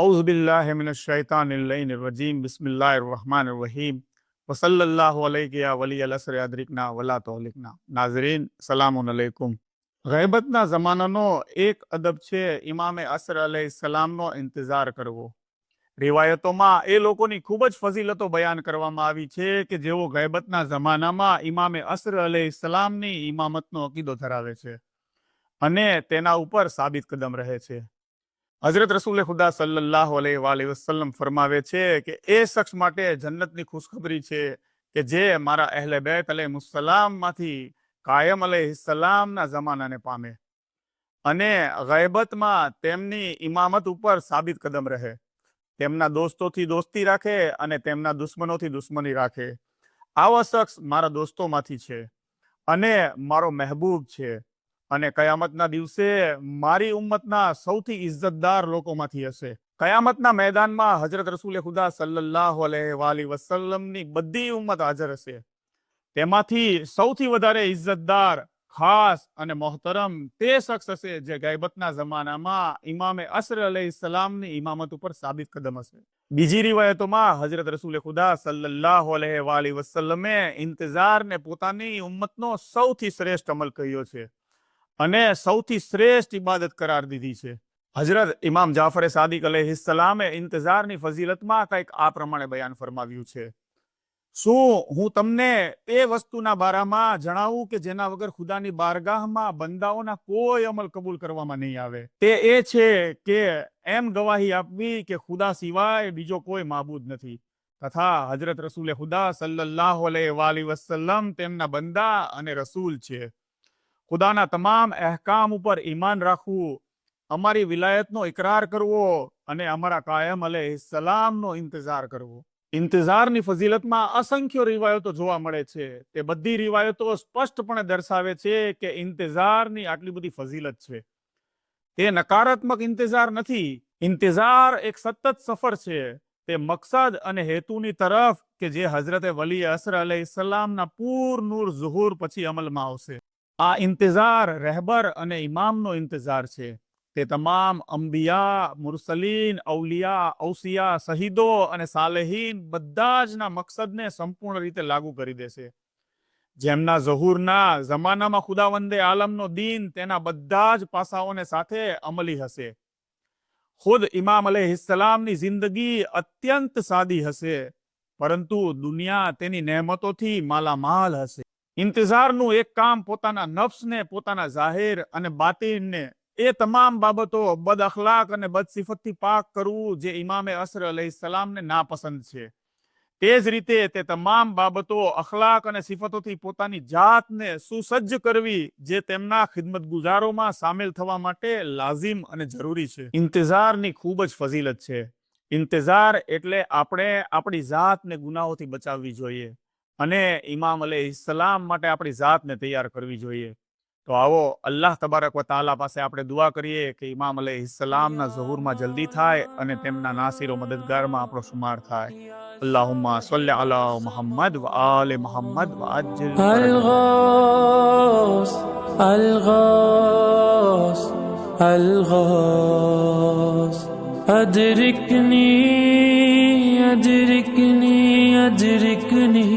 औज़ु बिल्लाहि मिनश शैतानिर रजीम बिस्मिल्लाहिर रहमानिर रहीम वसल्लल्लाहु अलैहि या वली अल असर अदरिकना वला तौलिकना। नाज़रीन सलामुन अलैकुम। ગૈબતના જમાનાનો એક અદબ છે ઇમામે અસર અલૈહિસ્સલામનો ઇંતજાર કરવો। રિવાયતોમાં એ લોકોની ખૂબ જ ફઝીલતો બયાન કરવામાં આવી છે કે જેઓ ગૈબતના જમાનામાં ઇમામે અસર અલૈહિસ્સલામની ઇમામતનો અકીદો ધરાવે છે અને તેના ઉપર સાબિત કદમ રહે છે। હઝરત રસૂલ ખુદા સલ્લલ્લાહુ અલૈહિ વસલ્લમ ફરમાવે છે કે એ શખ્સ માટે જન્નતની ખુશખબરી છે કે જે મારા અહેલે બેત અલૈહિસ્સલામમાંથી કાયમ અલૈહિસ્સલામના જમાનાને પામે અને ગૈબતમાં તેમની ઇમામત ઉપર સાબિત કદમ રહે, તેમના દોસ્તોથી દોસ્તી રાખે અને તેમના દુશ્મનોથી દુશ્મની રાખે। આવો શખ્સ મારા દોસ્તોમાંથી છે અને મારો મહેબૂબ છે અને કયામતના દિવસે મારી ઉમ્મતના સૌથી ઇજ્જતદાર લોકોમાંથી હશે। કયામતના મેદાનમાં હજરત રસૂલ ખુદા સલ્લલ્લાહુ અલૈહિ વસલ્લમની બધી ઉમ્મત હાજર હશે। તેમાંથી સૌથી વધારે ઇજ્જતદાર, ખાસ અને મોહતરમ તે શખ્સ હશે જે ગૈબતના જમાનામાં ઇમામે અસર અલૈહિસ્સલામની ઇમામત ઉપર સાબિત કદમ હશે। બીજી રિવાયતોમાં હજરત રસૂલ ખુદા સલ્લલ્લાહુ અલૈહિ વસલ્લમે ઇંતજારને પોતાની ઉમ્મતનો સૌથી શ્રેષ્ઠ અમલ કહ્યો છે અને સૌથી શ્રેષ્ઠ ઇબાદત કરાર દીધી છે। હજરત ઇમામ જાફર સાદિક અલૈહિસ્સલામે ઇંતજારની ફઝીલતમાં કંઈક આ પ્રમાણે બયાન ફરમાવ્યું છે। શું હું તમને એ વસ્તુના બારામાં જણાવું કે જેના વગર ખુદાની બારગાહમાં બંદાઓના કોઈ અમલ કબૂલ કરવામાં નહીં આવે? તે એ છે કે એમ ગવાહી આપવી કે ખુદા સિવાય બીજો કોઈ માબૂદ નથી તથા હજરત રસૂલ ખુદા સલ્લલ્લાહુ અલૈહિ વસલ્લમ તેમના બંદા અને રસૂલ છે। ખુદાના તમામ અહેકામ ઉપર ઈમાન રાખવું, અમારી વિલાયતનો ઇકરાર કરવો અને અમારા કાયમ અલૈહિસ્સલામનો ઇંતજાર કરવો। ઇંતજારની ફઝીલતમાં અસંખ્ય રિવાયતો જોવા મળે છે। તે બધી રિવાયતો સ્પષ્ટપણે દર્શાવે છે કે ઇંતજારની આટલી બધી ફઝીલત છે। તે નકારાત્મક ઇંતજાર નથી। ઇંતજાર એક સતત સફર છે, તે મકસદ અને હેતુની તરફ કે જે હઝરતે વલી અસર અલૈહિસ્સલામના પૂર નૂર ઝુહુર પછી અમલમાં આવશે। આ ઇંતજાર રહેબર અને ઇમામનો ઇંતજાર છે। તે તમામ અંબિયા, મુરસલીન, ઔલિયા, ઔસિયા, શહીદો અને સાલેહીન બધા જના મકસદને સંપૂર્ણ રીતે લાગુ કરી દેશે। જેમના ઝહૂરના જમાનામાં ખુદાવંદે આલમનો દીન તેના બધા જ પાસાઓને સાથે અમલી હશે। ખુદ ઇમામ અલૈહિસ્સલામની જિંદગી અત્યંત સાદી હશે પરંતુ દુનિયા તેની નેમતોથી માલામાલ હશે। ઇંતજારનું એક કામ પોતાના નફ્સને, પોતાના જાહેર અને બાતિનને એ તમામ બાબતો બદ અખલાક અને બદ સિફતથી પાક કરવું જે ઇમામે અસર અલૈહિસ્સલામને નાપસંદ છે। તે જ રીતે તે તમામ બાબતો, અખલાક અને સિફતોથી પોતાની જાતને સુસજ્જ કરવી જે તેમના ખિદમત ગુજારોમાં સામેલ થવા માટે લાઝિમ અને જરૂરી છે। ઇંતજારની ખૂબ જ ફઝીલત છે। ઇંતજાર એટલે આપણે આપણી જાતને ગુનાહોથી બચાવવી જોઈએ અને ઇમામ અલૈહિસ્સલામ માટે આપણી જાતને તૈયાર કરવી જોઈએ। તો આવો અલ્લાહ તબારક વ તઆલા પાસે આપણે દુઆ કરીએ કે ઇમામ અલૈહિસ્સલામના ઝહૂરમાં જલ્દી થાય અને તેમના નાસિર વ મદદગારમાં આપણો શુમાર થાય। અલ્લાહુમ્મા સલ્લી અલા મુહમ્મદ વ આલે મુહમ્મદ વ અજ્જિલ الغوث الغوث الغوث أدركني أدركني أدركني